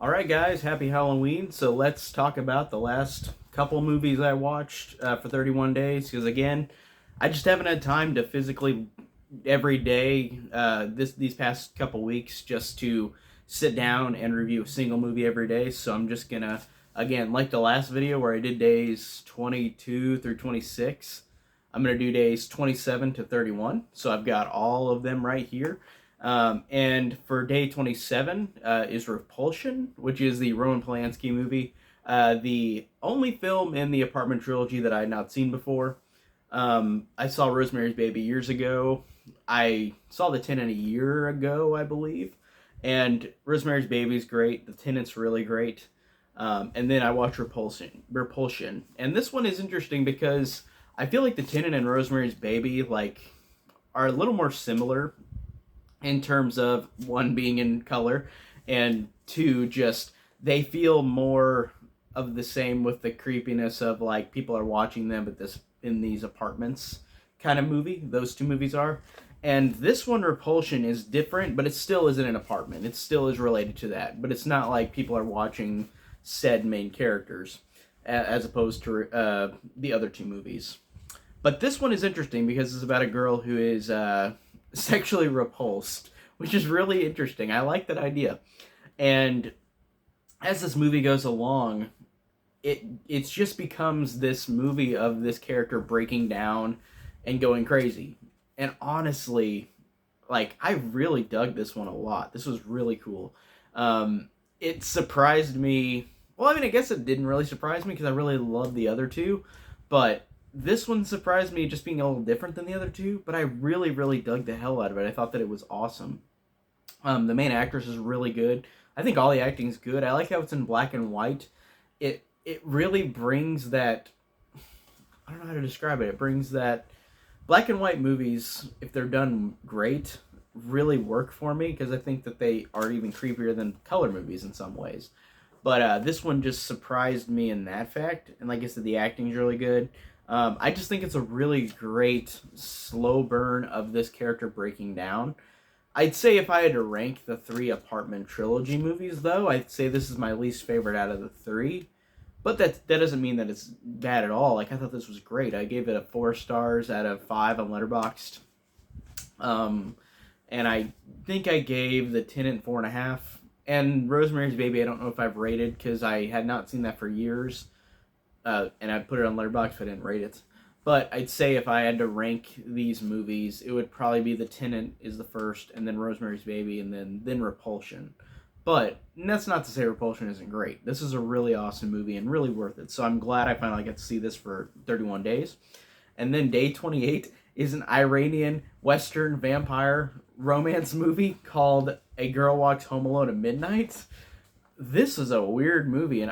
Alright, guys, happy Halloween. So let's talk about the last couple movies I watched for 31 days. Because again, I just haven't had time to physically every day these past couple weeks just to sit down and review a single movie every day. So I'm just gonna, again, like the last video where I did days 22 through 26, I'm gonna do days 27 to 31. So I've got all of them right here. And for day 27 is Repulsion, which is the Roman Polanski movie, the only film in the Apartment trilogy that I had not seen before. I saw Rosemary's Baby years ago. I saw The Tenant a year ago, I believe. And Rosemary's Baby is great. The Tenant's really great. And then I watched Repulsion. And this one is interesting because I feel like The Tenant and Rosemary's Baby are a little more similar in terms of one being in color and two just they feel more of the same with the creepiness of like people are watching them at this in these apartments kind of movie. Those two movies are. And this one, Repulsion, is different, but it still isn't an apartment. It still is related to that, but it's not like people are watching said main characters as opposed to the other two movies. But this one is interesting because it's about a girl who is sexually repulsed, which is really interesting. I like that idea. And as this movie goes along, it just becomes this movie of this character breaking down and going crazy. And honestly, like I really dug this one a lot. This was really cool. It surprised me. Well, I mean, I guess it didn't really surprise me because I really loved the other two, but this one surprised me just being a little different than the other two. But I really, really dug the hell out of it. I thought that it was awesome. The main actress is really good. I think all the acting's good. I like how it's in black and white. It really brings that. I don't know how to describe it. It brings that black and white movies, if they're done great, really work for me because I think that they are even creepier than color movies in some ways. But this one just surprised me in that fact, and like I said, the acting's really good. I just think it's a really great slow burn of this character breaking down. I'd say if I had to rank the three Apartment trilogy movies, though, I'd say this is my least favorite out of the three. But that doesn't mean that it's bad at all. Like I thought this was great. I gave it a 4 stars out of 5 on Letterboxd. Um, and I think I gave The Tenant 4.5. And Rosemary's Baby, I don't know if I've rated because I had not seen that for years. And I put it on Letterboxd, but I didn't rate it. But I'd say if I had to rank these movies, it would probably be The Tenant is the first, and then Rosemary's Baby, and then Repulsion. But that's not to say Repulsion isn't great. This is a really awesome movie and really worth it. So I'm glad I finally got to see this for 31 days. And then day 28 is an Iranian Western vampire romance movie called A Girl Walks Home Alone at Midnight. This is a weird movie,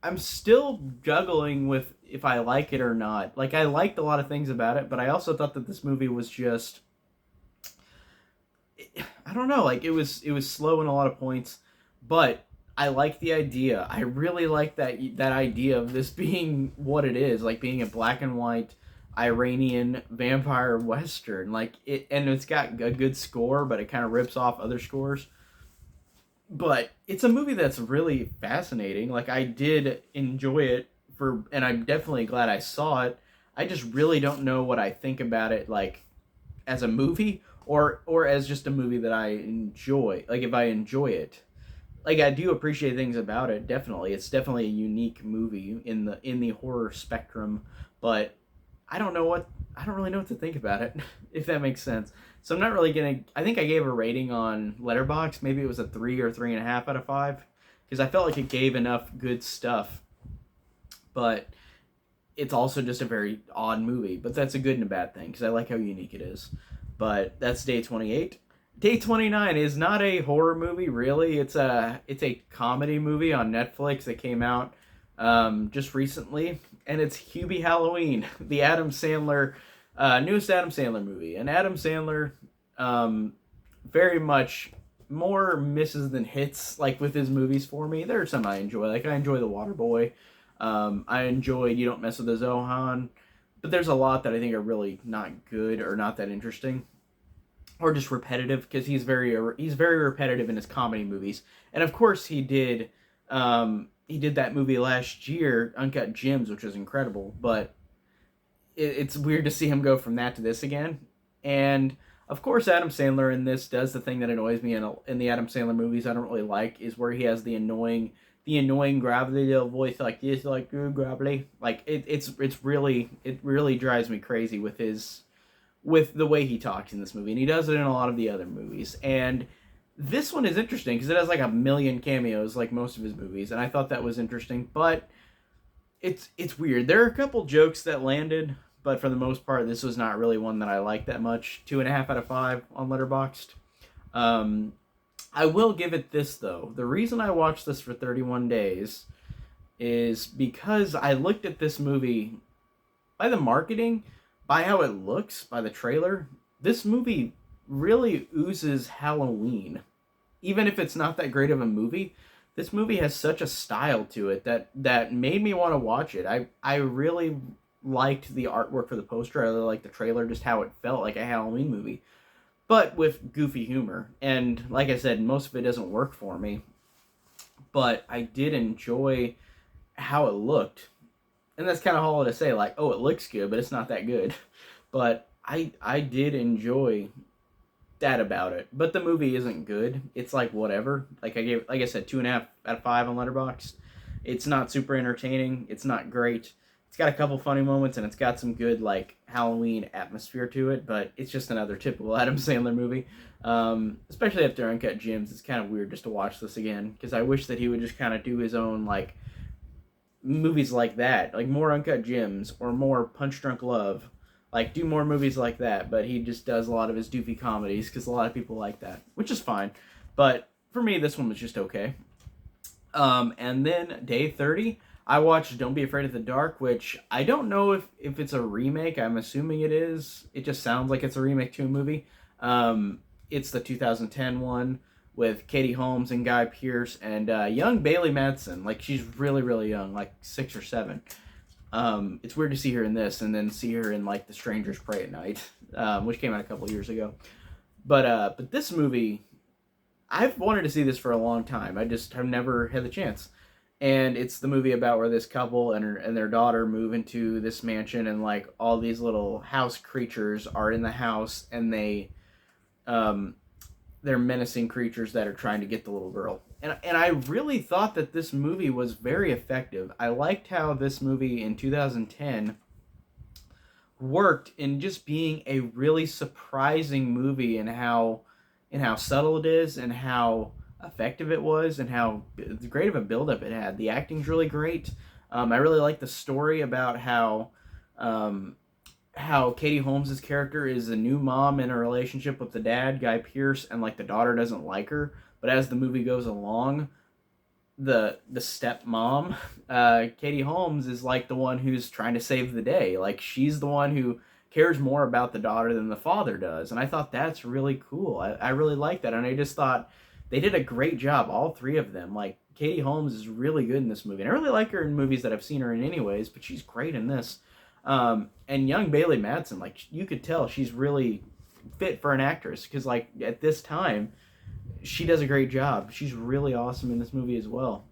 I'm still juggling with if I like it or not. Like I liked a lot of things about it, but I also thought that this movie was just I don't know, like it was slow in a lot of points, but I like the idea. I really like that idea of this being what it is, like being a black and white Iranian vampire western. Like it and it's got a good score, but it kind of rips off other scores. But it's a movie that's really fascinating. Like I did enjoy it and I'm definitely glad I saw it. I just really don't know what I think about it like as a movie or as just a movie that I enjoy. Like if I enjoy it. Like I do appreciate things about it, definitely. It's definitely a unique movie in the horror spectrum, but I don't really know what to think about it, if that makes sense. So I'm not really gonna. I think I gave a rating on Letterbox. Maybe it was a 3 or 3.5 out of 5, because I felt like it gave enough good stuff. But it's also just a very odd movie. But that's a good and a bad thing because I like how unique it is. But that's day 28. Day 29 is not a horror movie, really. It's a comedy movie on Netflix that came out just recently, and it's Hubie Halloween, the Adam Sandler newest Adam Sandler movie. And Adam Sandler, um, very much more misses than hits like with his movies for me. There are some I enjoy, like I enjoy The Waterboy. I enjoyed You Don't Mess with the Zohan, but there's a lot that I think are really not good or not that interesting. or just repetitive, because he's very repetitive in his comedy movies. And of course he did that movie last year, Uncut Gems, which was incredible. But it's weird to see him go from that to this again. And of course, Adam Sandler in this does the thing that annoys me in the Adam Sandler movies. I don't really like is where he has the annoying gravity voice like this, like gravity. Like it really drives me crazy with the way he talks in this movie, and he does it in a lot of the other movies. And this one is interesting because it has like a million cameos, like most of his movies, and I thought that was interesting. But it's weird. There are a couple jokes that landed, but for the most part, this was not really one that I liked that much. 2.5 out of 5 on Letterboxd. Um, I will give it this though. The reason I watched this for 31 days is because I looked at this movie by the marketing, by how it looks, by the trailer. This movie really oozes Halloween. Even if it's not that great of a movie, this movie has such a style to it that made me want to watch it. I really liked the artwork for the poster. I really liked the trailer, just how it felt like a Halloween movie, but with goofy humor. And like I said, most of it doesn't work for me, but I did enjoy how it looked. And that's kind of hollow to say, like, oh, it looks good, but it's not that good. But I did enjoy that about it. But the movie isn't good. It's like whatever. Like I said, 2.5 out of 5 on Letterboxd. It's not super entertaining. It's not great. It's got a couple funny moments, and it's got some good like Halloween atmosphere to it. But it's just another typical Adam Sandler movie. Especially after Uncut Gems, it's kind of weird just to watch this again because I wish that he would just kind of do his own like movies like that, like more Uncut Gems or more Punch Drunk Love. Like, do more movies like that, but he just does a lot of his doofy comedies because a lot of people like that, which is fine. But for me, this one was just okay. And then day 30, I watched Don't Be Afraid of the Dark, which I don't know if it's a remake. I'm assuming it is. It just sounds like it's a remake to a movie. It's the 2010 one with Katie Holmes and Guy Pearce and young Bailey Madsen. Like, she's really, really young, like 6 or 7. It's weird to see her in this and then see her in like The Strangers Pray at Night, which came out a couple years ago. But this movie, I've wanted to see this for a long time. I just have never had the chance. And it's the movie about where this couple and their daughter move into this mansion, and like all these little house creatures are in the house, and they're menacing creatures that are trying to get the little girl. And I really thought that this movie was very effective. I liked how this movie in 2010 worked in just being a really surprising movie, and how subtle it is, and how effective it was, and how great of a build-up it had. The acting's really great. I really like the story about how Katie Holmes' character is a new mom in a relationship with the dad, Guy Pearce, and like the daughter doesn't like her. But as the movie goes along, the stepmom, Katie Holmes, is like the one who's trying to save the day. Like, she's the one who cares more about the daughter than the father does. And I thought that's really cool. I really like that. And I just thought they did a great job, all three of them. Like, Katie Holmes is really good in this movie. And I really like her in movies that I've seen her in anyways, but she's great in this. And young Bailey Madsen, like, you could tell she's really fit for an actress, because like at this time she does a great job. She's really awesome in this movie as well.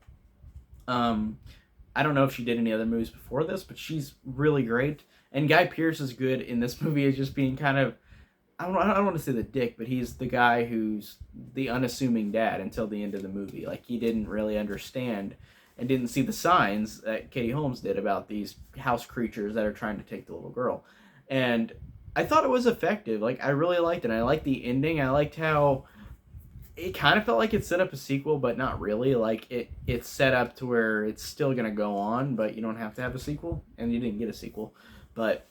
I don't know if she did any other movies before this, but she's really great. And Guy Pearce is good in this movie as just being kind of, I don't want to say the dick, but he's the guy who's the unassuming dad until the end of the movie. Like, he didn't really understand and didn't see the signs that Katie Holmes did about these house creatures that are trying to take the little girl. And I thought it was effective. Like, I really liked it. I liked the ending. I liked how it kind of felt like it set up a sequel, but not really. Like, it's set up to where it's still going to go on, but you don't have to have a sequel, and you didn't get a sequel. But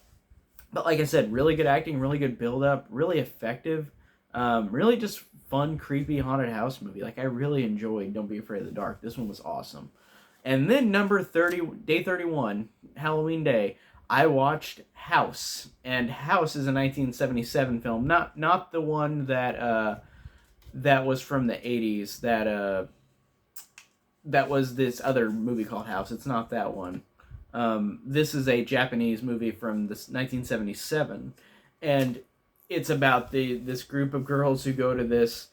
like I said, really good acting, really good build-up, really effective. Really just fun, creepy, haunted house movie. Like, I really enjoyed Don't Be Afraid of the Dark. This one was awesome. And then number 30, day 31, Halloween Day, I watched House. And House is a 1977 film, not the one that was from the 80s, that was this other movie called House. It's not that one. This is a Japanese movie from this 1977, and it's about this group of girls who go to this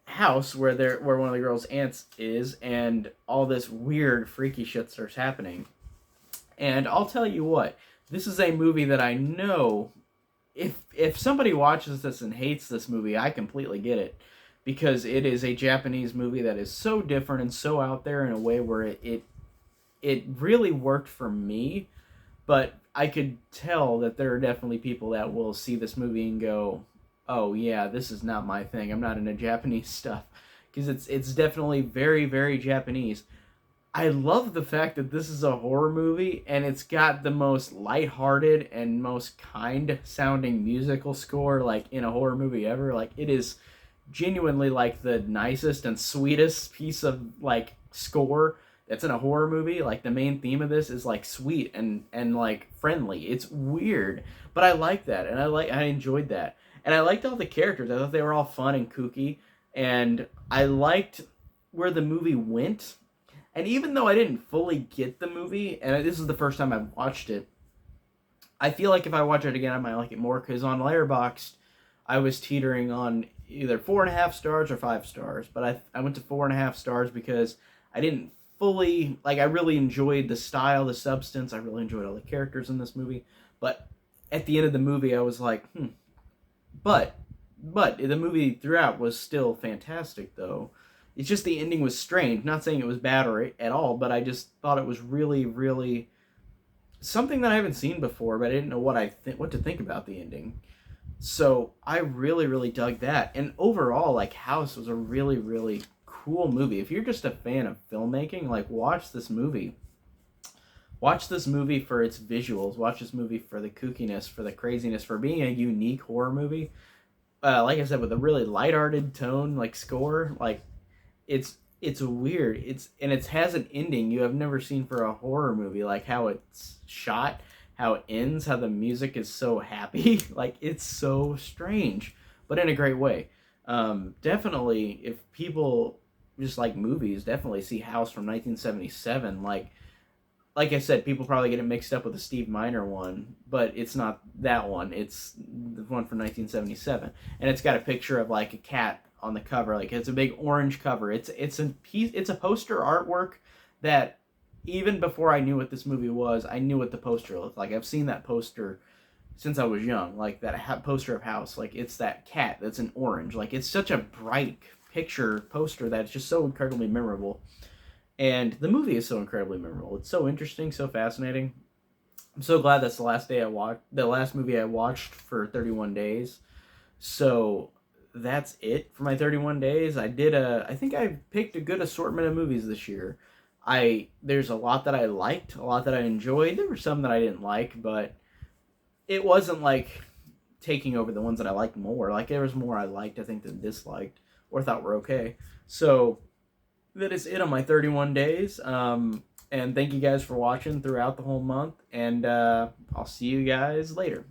house where one of the girls' aunts is, and all this weird freaky shit starts happening. And I'll tell you what, this is a movie that I know if somebody watches this and hates this movie, I completely get it, because it is a Japanese movie that is so different and so out there in a way where it really worked for me, but I could tell that there are definitely people that will see this movie and go, "Oh yeah, this is not my thing. I'm not into Japanese stuff," because it's definitely very very Japanese. I love the fact that this is a horror movie and it's got the most lighthearted and most kind sounding musical score like in a horror movie ever. Like it is genuinely like the nicest and sweetest piece of like score that's in a horror movie. Like the main theme of this is like sweet and like friendly. It's weird, but I like that, and I enjoyed that. And I liked all the characters. I thought they were all fun and kooky, and I liked where the movie went. And even though I didn't fully get the movie, and this is the first time I've watched it, I feel like if I watch it again, I might like it more, because on Letterboxd, I was teetering on either 4.5 stars or 5 stars, but I went to 4.5 stars because I didn't fully, like, I really enjoyed the style, the substance, I really enjoyed all the characters in this movie, but at the end of the movie, I was like, but, the movie throughout was still fantastic, though. It's just the ending was strange. Not saying it was bad or at all, but I just thought it was really, really something that I haven't seen before. But I didn't know what to think about the ending. So I really, really dug that. And overall, like House was a really, really cool movie. If you're just a fan of filmmaking, like watch this movie. Watch this movie for its visuals. Watch this movie for the kookiness, for the craziness, for being a unique horror movie. Like I said, with a really lighthearted tone, like score, like it's weird. It has an ending you have never seen for a horror movie, like how it's shot, how it ends, how the music is so happy. Like it's so strange, but in a great way. Definitely, if people just like movies, definitely see House from 1977. Like I said, people probably get it mixed up with the Steve Miner one, but it's not that one. It's the one from 1977, and it's got a picture of like a cat on the cover. Like it's a big orange cover. It's a poster artwork that even before I knew what this movie was, I knew what the poster looked like. I've seen that poster since I was young, like that poster of House. Like it's that cat that's in orange. Like it's such a bright picture poster that's just so incredibly memorable. And the movie is so incredibly memorable. It's so interesting, so fascinating. I'm so glad that's the last movie I watched for 31 days. So that's it for my 31 days. I think I picked a good assortment of movies this year. There's a lot that I liked, a lot that I enjoyed. There were some that I didn't like, but it wasn't like taking over the ones that I liked more. Like there was more I liked, I think, than disliked or thought were okay. So that is it on my 31 days. And thank you guys for watching throughout the whole month. And I'll see you guys later.